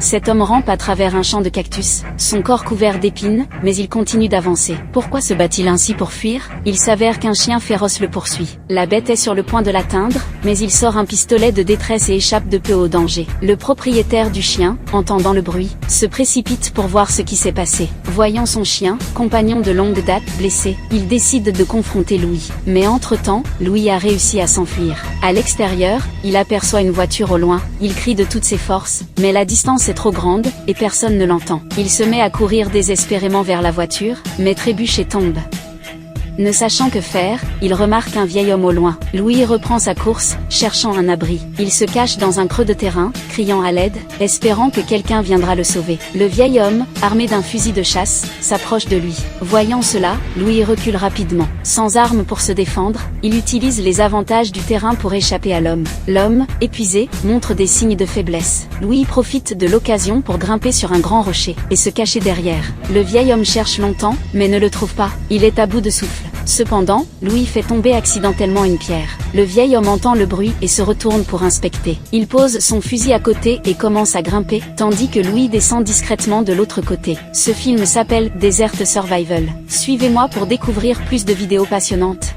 Cet homme rampe à travers un champ de cactus, son corps couvert d'épines, mais il continue d'avancer. Pourquoi se bat-il ainsi pour fuir? Il s'avère qu'un chien féroce le poursuit. La bête est sur le point de l'atteindre, mais il sort un pistolet de détresse et échappe de peu au danger. Le propriétaire du chien, entendant le bruit, se précipite pour voir ce qui s'est passé. Voyant son chien, compagnon de longue date, blessé, il décide de confronter Louis. Mais entre-temps, Louis a réussi à s'enfuir. À l'extérieur, il aperçoit une voiture au loin, il crie de toutes ses forces, mais la distance est trop grande, et personne ne l'entend. Il se met à courir désespérément vers la voiture, mais trébuche et tombe. Ne sachant que faire, il remarque un vieil homme au loin. Louis reprend sa course, cherchant un abri. Il se cache dans un creux de terrain, criant à l'aide, espérant que quelqu'un viendra le sauver. Le vieil homme, armé d'un fusil de chasse, s'approche de lui. Voyant cela, Louis recule rapidement. Sans arme pour se défendre, il utilise les avantages du terrain pour échapper à l'homme. L'homme, épuisé, montre des signes de faiblesse. Louis profite de l'occasion pour grimper sur un grand rocher, et se cacher derrière. Le vieil homme cherche longtemps, mais ne le trouve pas. Il est à bout de souffle. Cependant, Louis fait tomber accidentellement une pierre. Le vieil homme entend le bruit et se retourne pour inspecter. Il pose son fusil à côté et commence à grimper, tandis que Louis descend discrètement de l'autre côté. Ce film s'appelle Desert Survival. Suivez-moi pour découvrir plus de vidéos passionnantes.